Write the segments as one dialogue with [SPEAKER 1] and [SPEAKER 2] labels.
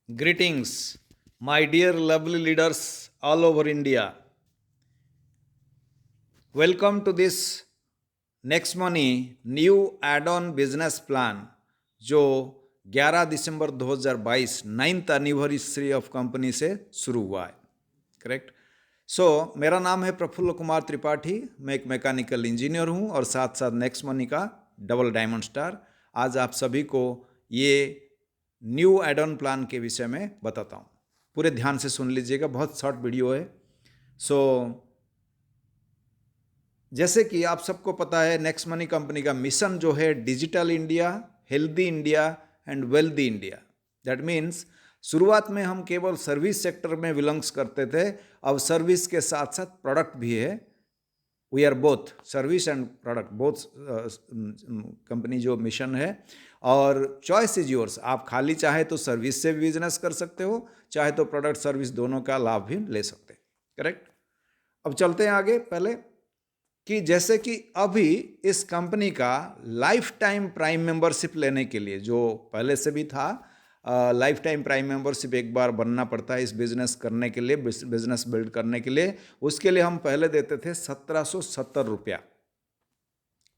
[SPEAKER 1] Greetings, my dear lovely leaders all over India. Welcome to this Next Money new add on business plan जो 11 दिसंबर 2022 ninth anniversary of company से शुरू हुआ है। Correct. मेरा नाम है प्रफुल्ल कुमार त्रिपाठी। मैं एक मैकेनिकल इंजीनियर हूं और साथ साथ नेक्स्ट मनी का डबल डायमंड स्टार। आज आप सभी को ये न्यू एड ऑन प्लान के विषय में बताता हूं। पूरे ध्यान से सुन लीजिएगा, बहुत शॉर्ट वीडियो है। जैसे कि आप सबको पता है, नेक्स्ट मनी कंपनी का मिशन जो है digital India, healthy India and wealthy India. That means शुरुआत में हम केवल सर्विस सेक्टर में बिलोंग्स करते थे, अब सर्विस के साथ साथ प्रोडक्ट भी है। We are both service and product, both company जो मिशन है। और चॉइस इज योर्स, आप खाली चाहे तो सर्विस से बिजनेस कर सकते हो, चाहे तो प्रोडक्ट सर्विस दोनों का लाभ भी ले सकते हैं। करेक्ट। अब चलते हैं आगे। पहले कि जैसे कि अभी इस कंपनी का लाइफ टाइम प्राइम मेंबरशिप लेने के लिए, जो पहले से भी था, लाइफ टाइम प्राइम मेंबरशिप एक बार बनना पड़ता है इस बिजनेस करने के लिए, बिजनेस बिल्ड करने के लिए। उसके लिए हम पहले देते थे 1770 रुपया,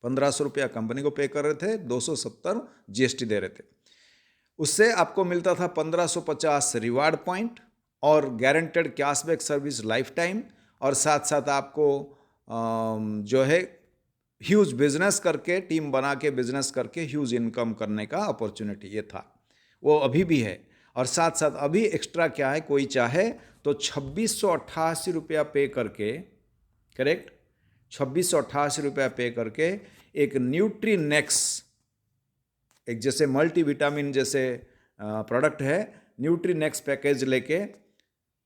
[SPEAKER 1] 1500 रुपया कंपनी को पे कर रहे थे, 270 जीएसटी दे रहे थे। उससे आपको मिलता था 1550 रिवार्ड पॉइंट और guaranteed cashback service life time, और साथ साथ आपको जो है ह्यूज बिजनेस करके, टीम बना के बिजनेस करके ह्यूज इनकम करने का अपॉर्चुनिटी ये था, वो अभी भी है। और साथ साथ अभी एक्स्ट्रा क्या है, कोई चाहे तो 2688 रुपया पे करके, करेक्ट, 2688 रुपया पे करके एक न्यूट्रीनेक्स, एक जैसे मल्टीविटामिन जैसे प्रोडक्ट है, न्यूट्रीनेक्स पैकेज लेके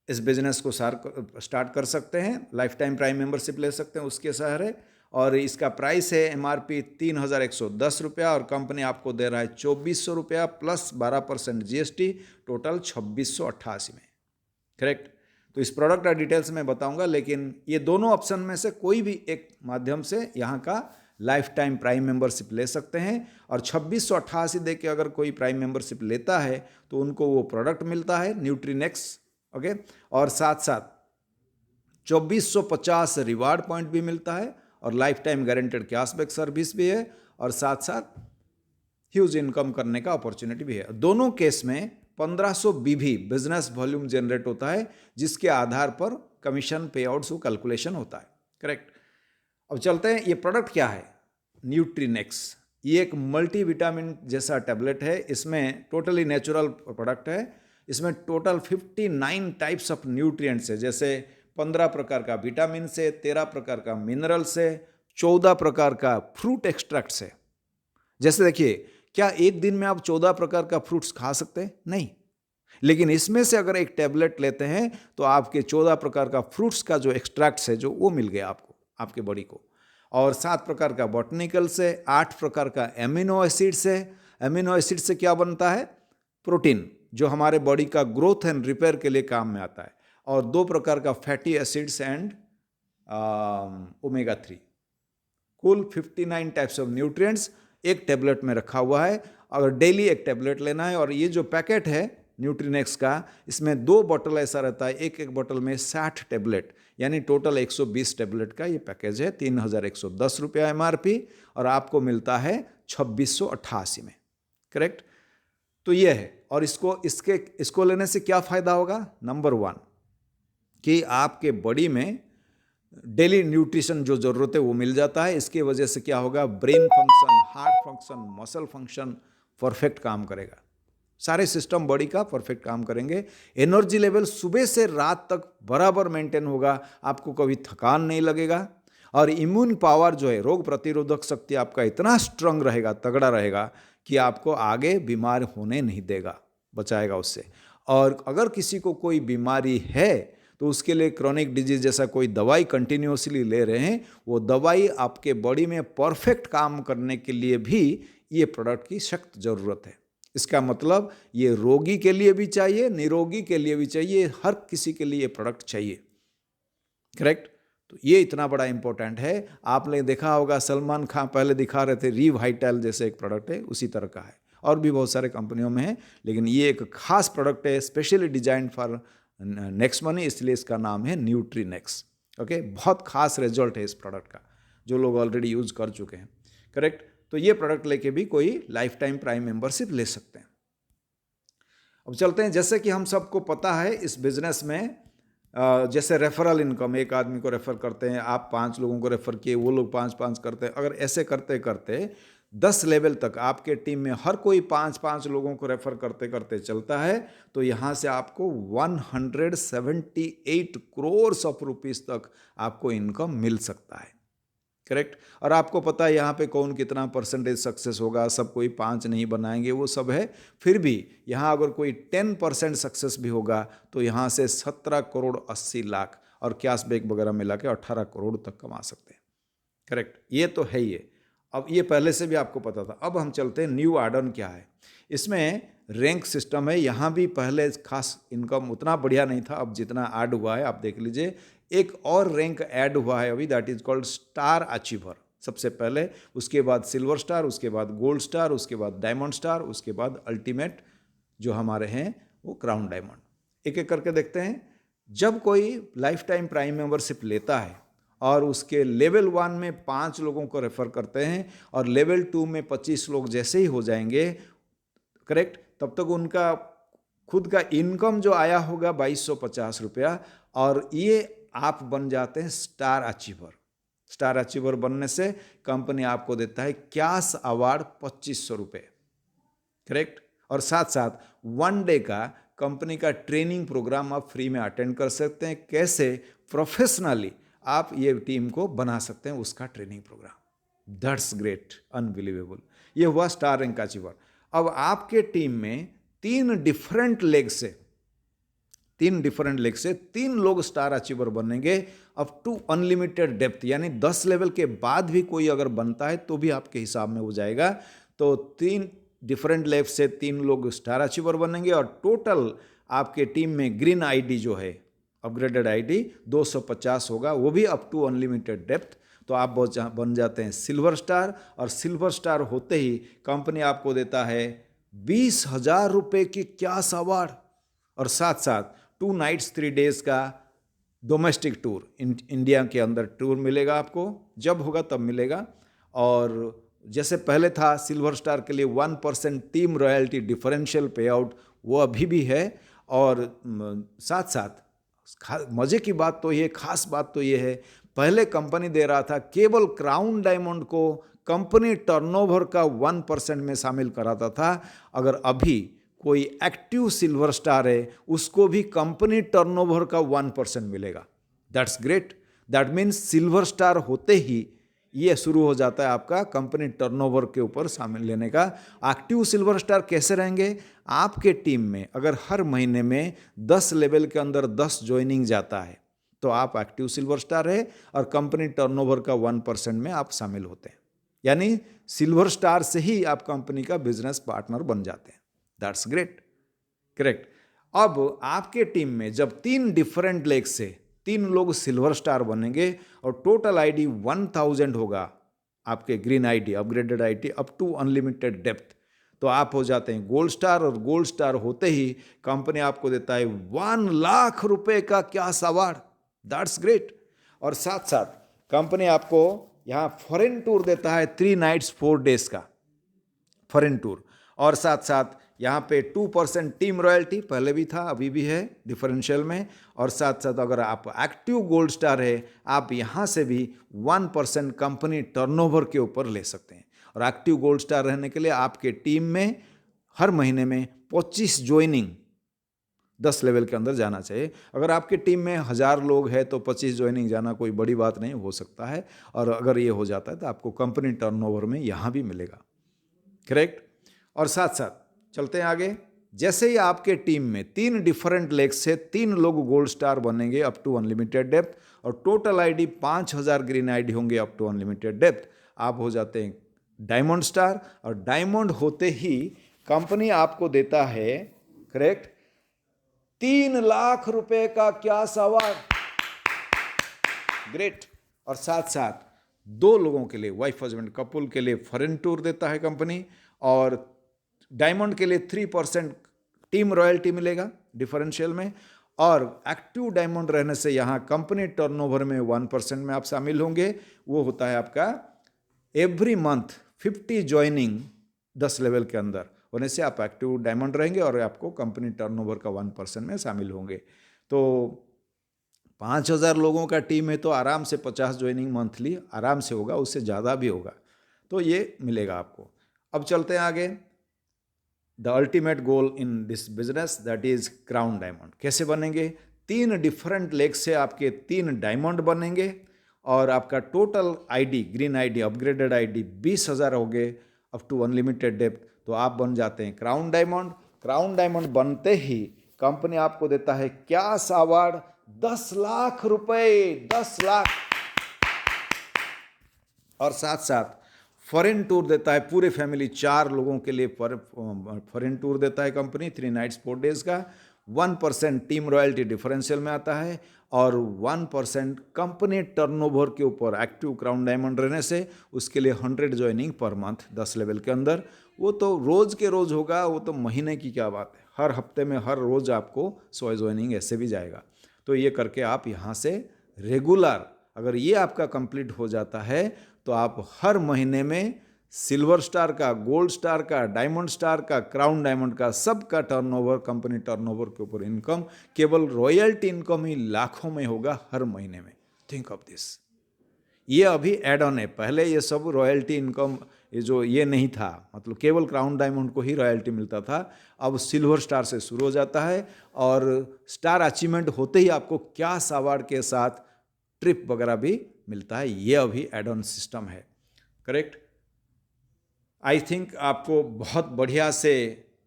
[SPEAKER 1] इस बिजनेस को स्टार्ट कर सकते हैं। लाइफ टाइम प्राइम मेंबरशिप ले सकते हैं उसके सहारे। और इसका प्राइस है एमआरपी 3110 रुपया, और कंपनी आपको दे रहा है 2400 रुपया प्लस 12% जीएसटी, टोटल 2688 में। करेक्ट। तो इस प्रोडक्ट का डिटेल्स में बताऊंगा, लेकिन ये दोनों ऑप्शन में से कोई भी एक माध्यम से यहाँ का लाइफ टाइम प्राइम मेंबरशिप ले सकते हैं। और 2688 दे के अगर कोई प्राइम मेंबरशिप लेता है तो उनको वो प्रोडक्ट मिलता है न्यूट्रीनेक्स, ओके। और साथ साथ 2450 रिवार्ड पॉइंट भी मिलता है, और life time guaranteed cashback service भी है, और साथ साथ ह्यूज इनकम करने का अपॉर्चुनिटी भी है। दोनों केस में 1500 बीवी बिजनेस वॉल्यूम जनरेट होता है, जिसके आधार पर कमीशन पे आउट्स कैलकुलेशन होता है। करेक्ट। अब चलते हैं, ये प्रोडक्ट क्या है न्यूट्रीनेक्स। ये एक मल्टीविटामिन जैसा टैबलेट है, इसमें टोटली नेचुरल प्रोडक्ट है। इसमें टोटल 59 टाइप्स ऑफ न्यूट्रिएंट्स है, जैसे 15 प्रकार का विटामिन से, 13 प्रकार का मिनरल से, 14 प्रकार का फ्रूट एक्सट्रैक्ट से। जैसे देखिए, क्या एक दिन में आप 14 प्रकार का फ्रूट्स खा सकते हैं? नहीं। लेकिन इसमें से अगर एक टैबलेट लेते हैं तो आपके 14 प्रकार का फ्रूट्स का जो एक्सट्रैक्ट्स है, जो वो मिल गया आपको, आपके बॉडी को। और 7 प्रकार का बॉटनिकल से, 8 प्रकार का एमिनो एसिड से। एमिनो एसिड से क्या बनता है? प्रोटीन, जो हमारे बॉडी का ग्रोथ एंड रिपेयर के लिए काम में आता है। और 2 प्रकार का फैटी एसिड्स एंड ओमेगा 3। कुल 59 टाइप्स ऑफ न्यूट्रिएंट्स एक टेबलेट में रखा हुआ है। अगर डेली एक टेबलेट लेना है, और ये जो पैकेट है न्यूट्रीनेक्स का, इसमें 2 बोतल ऐसा रहता है, एक एक बोतल में 60 टेबलेट, यानी टोटल 120 टेबलेट का ये पैकेज है। 3110 रुपया एमआरपी, और आपको मिलता है 2688 में। करेक्ट। तो ये है। और इसको लेने से क्या फायदा होगा? नंबर 1 कि आपके बॉडी में डेली न्यूट्रिशन जो जरूरत है वो मिल जाता है। इसके वजह से क्या होगा? Brain function, heart function, muscle function perfect काम करेगा। सारे सिस्टम बॉडी का परफेक्ट काम करेंगे। एनर्जी लेवल सुबह से रात तक बराबर मेंटेन होगा, आपको कभी थकान नहीं लगेगा। और इम्यून पावर जो है, रोग प्रतिरोधक शक्ति आपका इतना स्ट्रांग रहेगा, तगड़ा रहेगा, कि आपको आगे बीमार होने नहीं देगा, बचाएगा उससे। और अगर किसी को कोई बीमारी है तो उसके लिए क्रॉनिक डिजीज जैसा कोई दवाई कंटिन्यूसली ले रहे हैं, वो दवाई आपके बॉडी में परफेक्ट काम करने के लिए भी ये प्रोडक्ट की सख्त ज़रूरत है। इसका मतलब ये रोगी के लिए भी चाहिए, निरोगी के लिए भी चाहिए, हर किसी के लिए ये प्रोडक्ट चाहिए। करेक्ट। तो ये इतना बड़ा इंपॉर्टेंट है। आपने देखा होगा सलमान खान पहले दिखा रहे थे, रिवाइटल जैसे एक प्रोडक्ट है, उसी तरह का है। और भी बहुत सारे कंपनियों में है, लेकिन ये एक खास प्रोडक्ट है, specially design for next money, इसलिए इसका नाम है न्यूट्रीनेक्स। ओके, बहुत खास रिजल्ट है इस प्रोडक्ट का, जो लोग ऑलरेडी यूज कर चुके हैं। करेक्ट, तो ये प्रोडक्ट लेके भी कोई लाइफ टाइम प्राइम मेंबरशिप ले सकते हैं। अब चलते हैं, जैसे कि हम सबको पता है इस बिजनेस में जैसे रेफरल इनकम, एक आदमी को रेफर करते हैं, आप 5 लोगों को रेफर किए, वो लोग 5-5 करते हैं, अगर ऐसे करते करते 10 लेवल तक आपके टीम में हर कोई 5-5 लोगों को रेफर करते करते चलता है, तो यहाँ से आपको 178 करोड़ ऑफ रुपीस तक आपको इनकम मिल सकता है। करेक्ट, और आपको पता है यहाँ पे कौन कितना परसेंटेज सक्सेस होगा, सब कोई 5 नहीं बनाएंगे, वो सब है। फिर भी यहाँ अगर कोई 10% सक्सेस भी होगा तो यहाँ से 17 करोड़ 80 लाख और कैशबैक वगैरह मिला के 18 करोड़ तक कमा सकते हैं। करेक्ट, ये तो है ही है। अब ये पहले से भी आपको पता था। अब हम चलते हैं न्यू एड-ऑन क्या है। इसमें रैंक सिस्टम है। यहाँ भी पहले खास इनकम उतना बढ़िया नहीं था, अब जितना ऐड हुआ है आप देख लीजिए। एक और रैंक ऐड हुआ है अभी, that is called star achiever सबसे पहले, उसके बाद सिल्वर स्टार, उसके बाद गोल्ड स्टार, उसके बाद डायमंड स्टार, उसके बाद अल्टीमेट जो हमारे हैं वो क्राउन डायमंड। एक एक करके देखते हैं। जब कोई लाइफ टाइम प्राइम मेंबरशिप लेता है और उसके लेवल 1 में 5 लोगों को रेफर करते हैं और लेवल 2 में 25 लोग जैसे ही हो जाएंगे, करेक्ट, तब तक उनका खुद का इनकम जो आया होगा 2250 रुपया, और ये आप बन जाते हैं स्टार अचीवर। स्टार अचीवर बनने से कंपनी आपको देता है कैश अवार्ड 2500 रुपये। करेक्ट, और साथ साथ 1 डे का कंपनी का ट्रेनिंग प्रोग्राम आप फ्री में अटेंड कर सकते हैं। कैसे प्रोफेशनली आप ये टीम को बना सकते हैं, उसका training program. That's great, unbelievable. ये हुआ स्टार रैंक अचीवर। अब आपके टीम में 3 डिफरेंट लेग से 3 लोग स्टार अचीवर बनेंगे अप टू अनलिमिटेड डेप्थ, यानी 10 लेवल के बाद भी कोई अगर बनता है तो भी आपके हिसाब में हो जाएगा। तो 3 डिफरेंट लेवल से 3 लोग स्टार अचीवर बनेंगे और टोटल आपके टीम में ग्रीन आईडी जो है, अपग्रेडेड आईडी 250 होगा, वो भी अप टू अनलिमिटेड डेप्थ। तो आप बन जाते हैं सिल्वर स्टार, और सिल्वर स्टार होते ही कंपनी आपको देता है 20,000 रुपये की कैश अवार्ड, और साथ साथ 2 नाइट्स 3 डेज का डोमेस्टिक टूर, इंडिया के अंदर टूर मिलेगा आपको, जब होगा तब मिलेगा। और जैसे पहले था सिल्वर स्टार के लिए 1% टीम रॉयल्टी डिफरेंशियल पे आउट, वो अभी भी है। और साथ साथ मज़े की बात तो ये, खास बात तो ये है, पहले कंपनी दे रहा था केवल क्राउन डायमंड को कंपनी टर्नओवर का 1% में शामिल कराता था। अगर अभी कोई एक्टिव सिल्वर स्टार है उसको भी कंपनी टर्नओवर का 1% मिलेगा। That's great. That means silver star होते ही ये शुरू हो जाता है आपका कंपनी टर्नओवर के ऊपर शामिल लेने का। एक्टिव सिल्वर स्टार कैसे रहेंगे? आपके टीम में अगर हर महीने में 10 लेवल के अंदर 10 ज्वाइनिंग जाता है तो आप एक्टिव सिल्वर स्टार है और कंपनी टर्नओवर का 1% में आप शामिल होते हैं, यानी सिल्वर स्टार से ही आप कंपनी का बिजनेस पार्टनर बन जाते हैं। That's great. करेक्ट। अब आपके टीम में जब 3 डिफरेंट लेग से 3 लोग सिल्वर स्टार बनेंगे और टोटल आईडी 1000 होगा, आपके green ID, upgraded ID up to unlimited depth, तो आप हो जाते हैं गोल्ड स्टार। और गोल्ड स्टार होते ही कंपनी आपको देता है 1 लाख रुपए का कैश अवार्ड। That's great. और साथ साथ कंपनी आपको यहाँ फॉरेन टूर देता है 3 नाइट्स 4 डेज का फॉरेन टूर। और साथ साथ यहाँ पे 2% टीम रॉयल्टी, पहले भी था अभी भी है डिफरेंशियल में। और साथ साथ अगर आप एक्टिव गोल्ड स्टार है आप यहाँ से भी 1% कंपनी टर्नओवर के ऊपर ले सकते हैं। और एक्टिव गोल्ड स्टार रहने के लिए आपके टीम में हर महीने में 25 ज्वाइनिंग 10 लेवल के अंदर जाना चाहिए। अगर आपकी टीम में 1000 लोग हैं तो 25 ज्वाइनिंग जाना कोई बड़ी बात नहीं हो सकता है। और अगर ये हो जाता है तो आपको कंपनी टर्नओवर में यहाँ भी मिलेगा। करेक्ट। और साथ साथ चलते हैं आगे। जैसे ही आपके टीम में 3 डिफरेंट लेग से 3 लोग गोल्ड स्टार बनेंगे अप टू अनलिमिटेड डेप्थ और टोटल आईडी 5000 ग्रीन आईडी होंगे अप टू अनलिमिटेड डेप्थ, आप हो जाते हैं डायमंड स्टार। और डायमंड होते ही कंपनी आपको देता है, करेक्ट, 3 लाख रुपए का कैश अवार्ड। ग्रेट। और साथ साथ 2 लोगों के लिए, वाइफ हस्बैंड कपल के लिए फॉरेन टूर देता है कंपनी। और डायमंड के लिए 3% टीम रॉयल्टी मिलेगा डिफरेंशियल में, और एक्टिव डायमंड रहने से यहाँ कंपनी टर्नओवर में 1% में आप शामिल होंगे। वो होता है आपका एवरी मंथ 50 ज्वाइनिंग 10 लेवल के अंदर होने से आप एक्टिव डायमंड रहेंगे और आपको कंपनी टर्नओवर का 1% में शामिल होंगे। तो 5,000 लोगों का टीम है तो आराम से 50 ज्वाइनिंग मंथली आराम से होगा, उससे ज़्यादा भी होगा, तो ये मिलेगा आपको। अब चलते हैं आगे। The ultimate goal in this business that is crown diamond. कैसे बनेंगे? 3 डिफरेंट लेग से आपके 3 डायमंड बनेंगे और आपका total ID, green ID, upgraded ID 20,000 हो गए अप टू अनलिमिटेड डेप्थ, तो आप बन जाते हैं क्राउन डायमंड। क्राउन डायमंड बनते ही कंपनी आपको देता है कैश अवार्ड 10 लाख रुपए, 10 लाख, और साथ साथ फॉरेन टूर देता है पूरे फैमिली, 4 लोगों के लिए फॉरेन टूर देता है कंपनी 3 नाइट्स 4 डेज का। 1% टीम रॉयल्टी डिफरेंशियल में आता है और 1% कंपनी टर्नओवर के ऊपर एक्टिव क्राउन डायमंड रहने से उसके लिए 100 ज्वाइनिंग पर मंथ 10 लेवल के अंदर। वो तो रोज़ के रोज़ होगा, वो तो महीने की क्या बात है, हर हफ्ते में हर रोज़ आपको 100 ज्वाइनिंग ऐसे भी जाएगा। तो ये करके आप यहाँ से रेगुलर, अगर ये आपका कंप्लीट हो जाता है तो आप हर महीने में सिल्वर स्टार का, गोल्ड स्टार का, डायमंड स्टार का, क्राउन डायमंड का, सबका टर्नओवर, कंपनी टर्नओवर के ऊपर इनकम, केवल रॉयल्टी इनकम ही लाखों में होगा हर महीने में। Think of this. ये अभी एड ऑन है, पहले ये सब रॉयल्टी इनकम ये नहीं था, मतलब केवल क्राउन डायमंड को ही रॉयल्टी मिलता था। अब सिल्वर स्टार से शुरू हो जाता है और स्टार अचीवमेंट होते ही आपको कैश अवार्ड के साथ ट्रिप वगैरह भी मिलता है। ये अभी एड ऑन सिस्टम है। करेक्ट? आई थिंक आपको बहुत बढ़िया से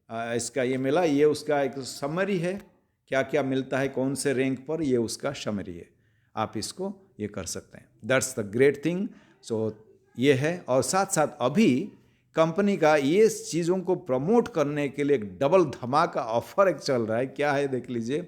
[SPEAKER 1] इसका ये मिला। ये उसका एक समरी है, क्या क्या मिलता है कौन से रैंक पर, ये उसका समरी है। आप इसको ये कर सकते हैं। That's the great thing. So ये है, और साथ साथ अभी कंपनी का ये चीज़ों को प्रमोट करने के लिए एक डबल धमाका ऑफर एक चल रहा है। क्या है देख लीजिए।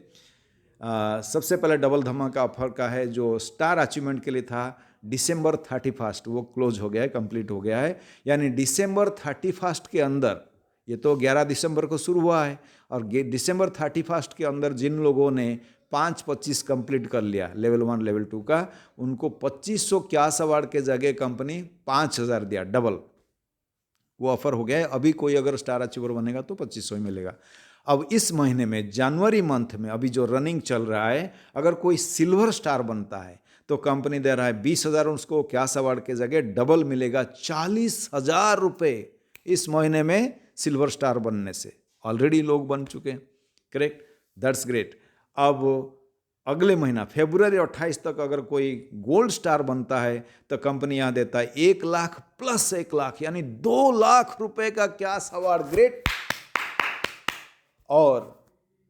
[SPEAKER 1] सबसे पहले डबल धमाका ऑफर का है जो स्टार अचीवमेंट के लिए था, दिसंबर 31, वो क्लोज हो गया है, कंप्लीट हो गया है। यानी दिसंबर 31 के अंदर, ये तो 11 दिसंबर को शुरू हुआ है, और दिसंबर 31 के अंदर जिन लोगों ने 5-25 कंप्लीट कर लिया लेवल 1 लेवल 2 का, उनको 2500 कैश अवार्ड के जगह कंपनी 5,000 दिया, डबल वो ऑफर हो गया है। अभी कोई अगर स्टार अचीवर बनेगा तो 2500 ही मिलेगा। अब इस महीने में जनवरी मंथ में अभी जो रनिंग चल रहा है, अगर कोई सिल्वर स्टार बनता है तो कंपनी दे रहा है 20,000, उसको कैश अवार्ड के जगह डबल मिलेगा 40,000 रुपये इस महीने में सिल्वर स्टार बनने से। ऑलरेडी लोग बन चुके हैं। करेक्ट? That's great. अब अगले महीना फरवरी 28 तक अगर कोई गोल्ड स्टार बनता है तो कंपनी यहाँ देता है 1 लाख प्लस 1 लाख, यानी 2 लाख रुपए का कैश अवार्ड। ग्रेट। और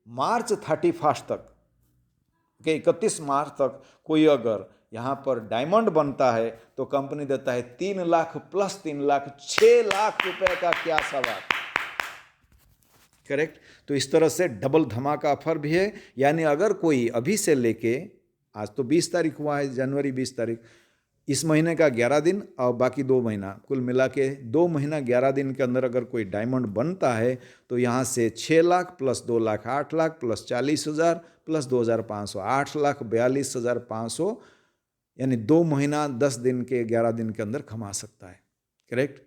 [SPEAKER 1] मार्च 31 तक, 31 मार्च तक कोई अगर यहाँ पर डायमंड बनता है तो कंपनी देता है 3 लाख प्लस 3 लाख, 6 लाख रुपए का कैश अवार्ड। करेक्ट? तो इस तरह से डबल धमाका ऑफर भी है। यानी अगर कोई अभी से लेके, आज तो 20 तारीख हुआ है, जनवरी 20 तारीख, इस महीने का 11 दिन और बाकी 2 महीना, कुल मिला के 2 महीना 11 दिन के अंदर अगर कोई डायमंड बनता है तो यहाँ से 6 lakh plus 2 lakh 8 lakh plus 40,000 plus 2,500, 8 lakh 42,500, यानी 2 महीना 10 दिन के 11 दिन के अंदर कमा सकता है। करेक्ट?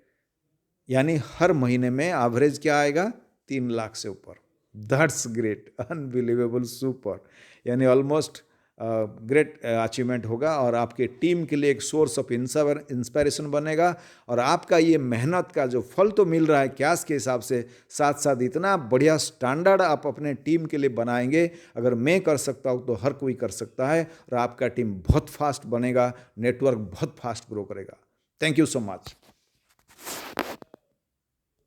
[SPEAKER 1] यानी हर महीने में एवरेज क्या आएगा? 3 लाख से ऊपर। That's great, unbelievable, super. यानी ऑलमोस्ट ग्रेट अचीवमेंट होगा और आपके टीम के लिए एक सोर्स ऑफ इंस्पिरेशन बनेगा। और आपका ये मेहनत का जो फल तो मिल रहा है कैश के हिसाब से, साथ साथ इतना बढ़िया स्टैंडर्ड आप अपने टीम के लिए बनाएंगे। अगर मैं कर सकता हूँ तो हर कोई कर सकता है, और आपका टीम बहुत फास्ट बनेगा, नेटवर्क बहुत फास्ट ग्रो करेगा। Thank you so much.